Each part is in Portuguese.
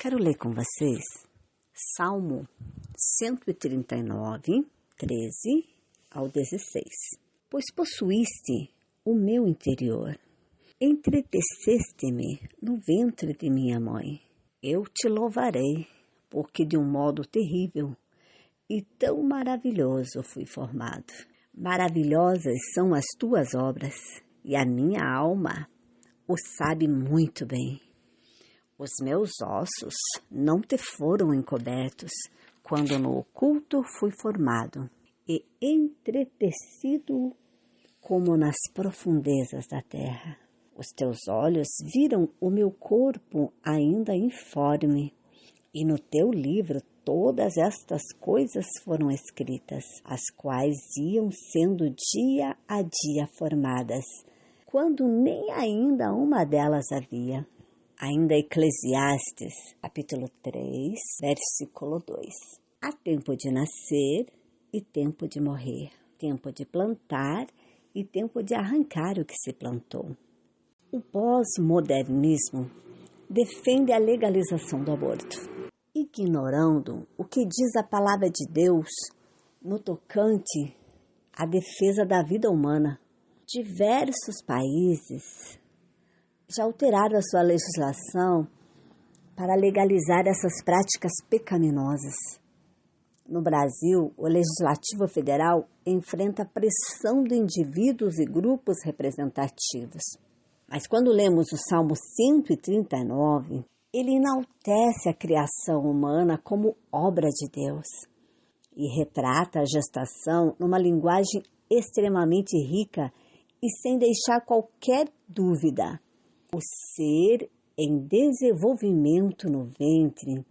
Quero ler com vocês Salmo 139, 13 ao 16. Pois possuíste o meu interior, entreteceste-me no ventre de minha mãe. Eu te louvarei, porque de um modo terrível e tão maravilhoso fui formado. Maravilhosas são as tuas obras, e a minha alma o sabe muito bem. Os meus ossos não te foram encobertos, quando no oculto fui formado e entretecido como nas profundezas da terra. Os teus olhos viram o meu corpo ainda informe, e no teu livro todas estas coisas foram escritas, as quais iam sendo dia a dia formadas, quando nem ainda uma delas havia. Ainda Eclesiastes, capítulo 3, versículo 2. Há tempo de nascer e tempo de morrer, tempo de plantar e tempo de arrancar o que se plantou. O pós-modernismo defende a legalização do aborto, ignorando o que diz a palavra de Deus no tocante à defesa da vida humana. Diversos países já alteraram a sua legislação para legalizar essas práticas pecaminosas. No Brasil, o Legislativo Federal enfrenta a pressão de indivíduos e grupos representativos. Mas quando lemos o Salmo 139, ele enaltece a criação humana como obra de Deus e retrata a gestação numa linguagem extremamente rica e sem deixar qualquer dúvida. O ser em desenvolvimento no ventre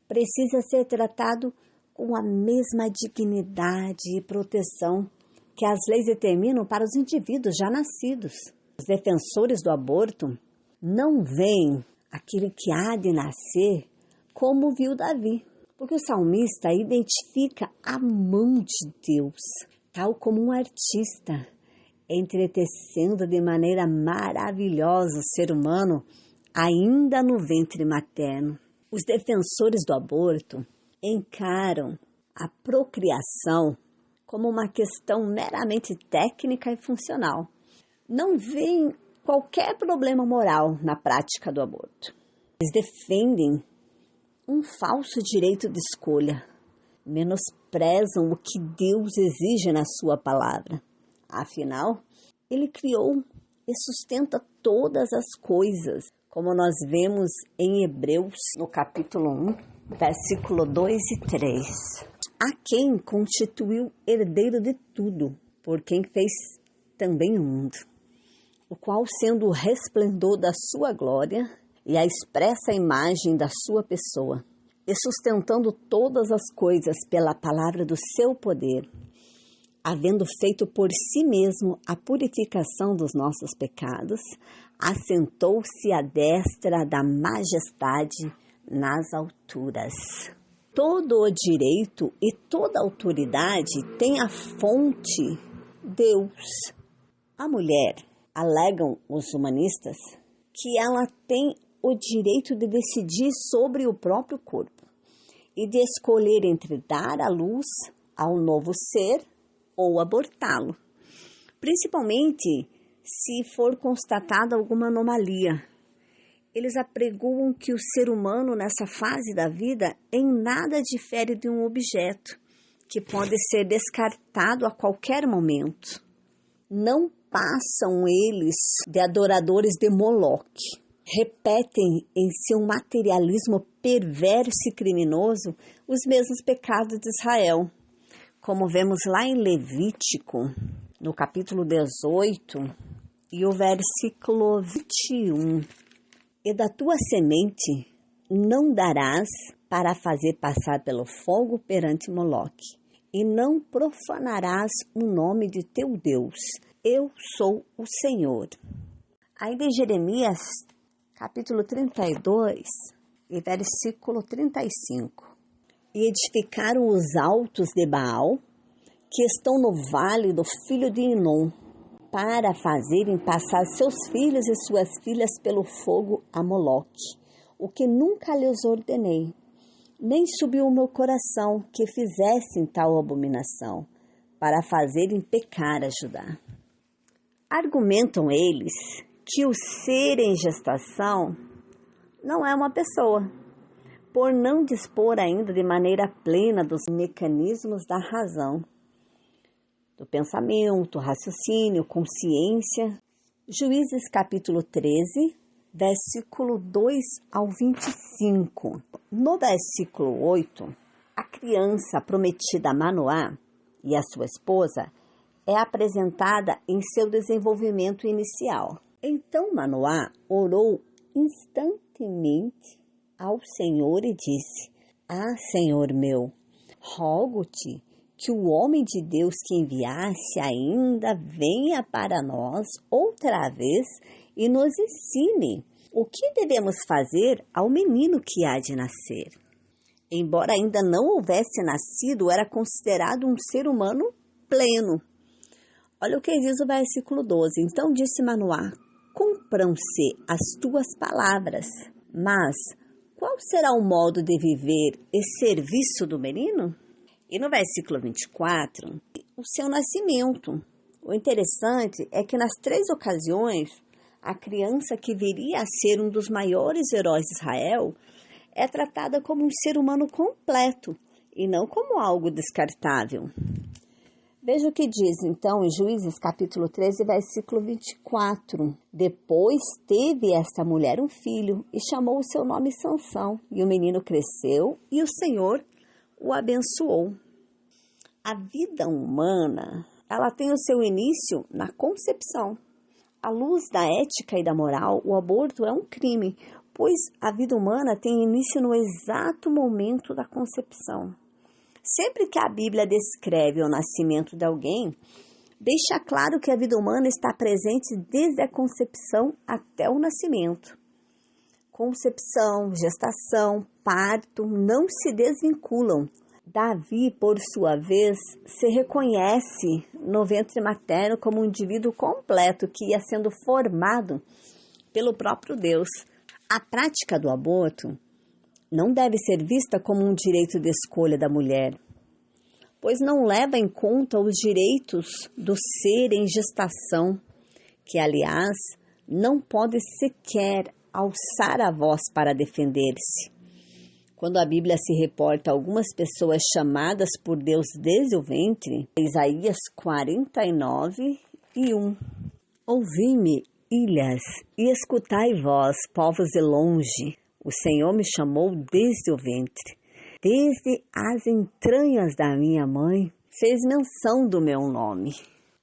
precisa ser tratado com a mesma dignidade e proteção que as leis determinam para os indivíduos já nascidos. Os defensores do aborto não veem aquele que há de nascer como viu Davi, porque o salmista identifica a mão de Deus, tal como um artista, entretecendo de maneira maravilhosa o ser humano ainda no ventre materno. Os defensores do aborto encaram a procriação como uma questão meramente técnica e funcional. Não veem qualquer problema moral na prática do aborto. Eles defendem um falso direito de escolha, menosprezam o que Deus exige na sua palavra. Afinal, ele criou e sustenta todas as coisas, como nós vemos em Hebreus, no capítulo 1, versículo 2 e 3. A quem constituiu herdeiro de tudo, por quem fez também o mundo, o qual, sendo o resplendor da sua glória e a expressa imagem da sua pessoa, e sustentando todas as coisas pela palavra do seu poder, havendo feito por si mesmo a purificação dos nossos pecados, assentou-se à destra da majestade nas alturas. Todo o direito e toda autoridade tem a fonte Deus. A mulher, alegam os humanistas, que ela tem o direito de decidir sobre o próprio corpo e de escolher entre dar à luz ao novo ser ou abortá-lo, principalmente se for constatada alguma anomalia. Eles apregoam que o ser humano nessa fase da vida em nada difere de um objeto que pode ser descartado a qualquer momento. Não passam eles de adoradores de Moloque. Repetem em seu materialismo perverso e criminoso os mesmos pecados de Israel, como vemos lá em Levítico, no capítulo 18 e o versículo 21. E da tua semente não darás para fazer passar pelo fogo perante Moloque, e não profanarás o nome de teu Deus. Eu sou o Senhor. Ainda em Jeremias, capítulo 32 e versículo 35. E edificaram os altos de Baal, que estão no vale do filho de Inom, para fazerem passar seus filhos e suas filhas pelo fogo a Moloque, o que nunca lhes ordenei, nem subiu o meu coração que fizessem tal abominação, para fazerem pecar a Judá. Argumentam eles que o ser em gestação não é uma pessoa, por não dispor ainda de maneira plena dos mecanismos da razão, do pensamento, raciocínio, consciência. Juízes capítulo 13, versículo 2 ao 25. No versículo 8, a criança prometida a Manoá e a sua esposa é apresentada em seu desenvolvimento inicial. Então Manoá orou instantemente ao Senhor e disse: Ah, Senhor meu, rogo-te que o homem de Deus que enviasse ainda venha para nós outra vez e nos ensine o que devemos fazer ao menino que há de nascer. Embora ainda não houvesse nascido, era considerado um ser humano pleno. Olha o que diz o versículo 12. Então disse Manoá: Cumpram-se as tuas palavras, mas qual será o modo de viver e serviço do menino? E no versículo 24, o seu nascimento. O interessante é que nas 3 ocasiões, a criança que viria a ser um dos maiores heróis de Israel é tratada como um ser humano completo e não como algo descartável. Veja o que diz, então, em Juízes capítulo 13, versículo 24. Depois teve esta mulher um filho e chamou o seu nome Sansão. E o menino cresceu e o Senhor o abençoou. A vida humana, ela tem o seu início na concepção. À luz da ética e da moral, o aborto é um crime, pois a vida humana tem início no exato momento da concepção. Sempre que a Bíblia descreve o nascimento de alguém, deixa claro que a vida humana está presente desde a concepção até o nascimento. Concepção, gestação, parto não se desvinculam. Davi, por sua vez, se reconhece no ventre materno como um indivíduo completo que ia sendo formado pelo próprio Deus. A prática do aborto não deve ser vista como um direito de escolha da mulher, pois não leva em conta os direitos do ser em gestação, que, aliás, não pode sequer alçar a voz para defender-se. Quando a Bíblia se reporta a algumas pessoas chamadas por Deus desde o ventre, Isaías 49, 1. Ouvi-me, ilhas, e escutai vós, povos de longe. O Senhor me chamou desde o ventre. Desde as entranhas da minha mãe, fez menção do meu nome.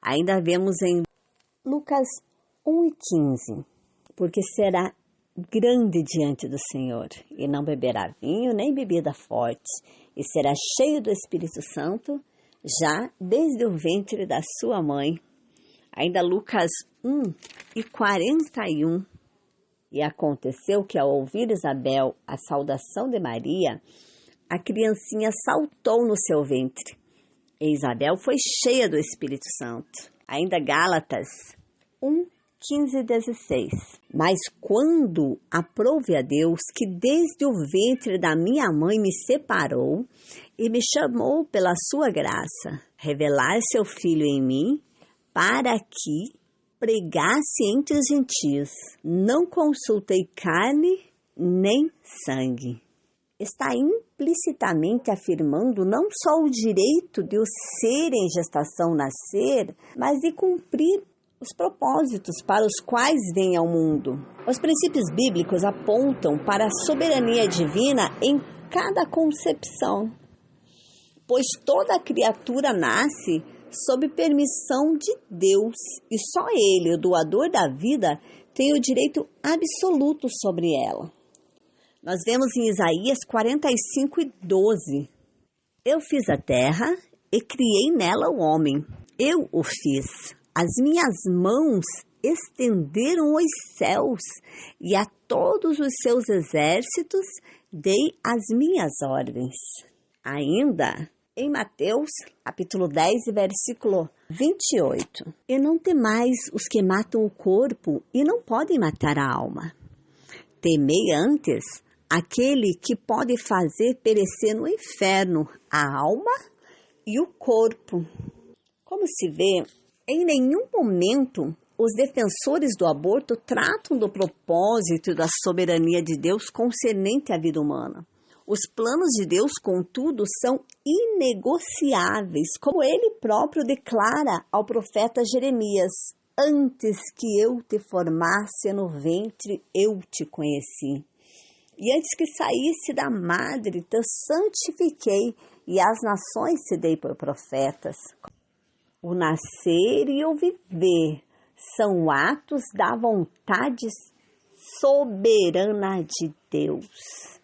Ainda vemos em Lucas 1:15. Porque será grande diante do Senhor, e não beberá vinho nem bebida forte, e será cheio do Espírito Santo, já desde o ventre da sua mãe. Ainda Lucas 1:41. E aconteceu que, ao ouvir Isabel a saudação de Maria, a criancinha saltou no seu ventre. E Isabel foi cheia do Espírito Santo. Ainda Gálatas 1:15-16. Mas quando aprouve a Deus, que desde o ventre da minha mãe me separou e me chamou pela sua graça, revelar seu Filho em mim, para que pregasse entre os gentios, não consultei carne nem sangue. Está implicitamente afirmando não só o direito de o ser em gestação nascer, mas de cumprir os propósitos para os quais vem ao mundo. Os princípios bíblicos apontam para a soberania divina em cada concepção, pois toda criatura nasce sob permissão de Deus, e só Ele, o doador da vida, tem o direito absoluto sobre ela. Nós vemos em Isaías 45:12. Eu fiz a terra e criei nela o homem. Eu o fiz. As minhas mãos estenderam os céus, e a todos os seus exércitos dei as minhas ordens. Ainda em Mateus, capítulo 10, versículo 28. E não temais os que matam o corpo e não podem matar a alma. Temei antes aquele que pode fazer perecer no inferno a alma e o corpo. Como se vê, em nenhum momento os defensores do aborto tratam do propósito e da soberania de Deus concernente à vida humana. Os planos de Deus, contudo, são inegociáveis, como ele próprio declara ao profeta Jeremias: antes que eu te formasse no ventre, eu te conheci. E antes que saísse da madre, te santifiquei, e às nações te dei por profetas. O nascer e o viver são atos da vontade soberana de Deus.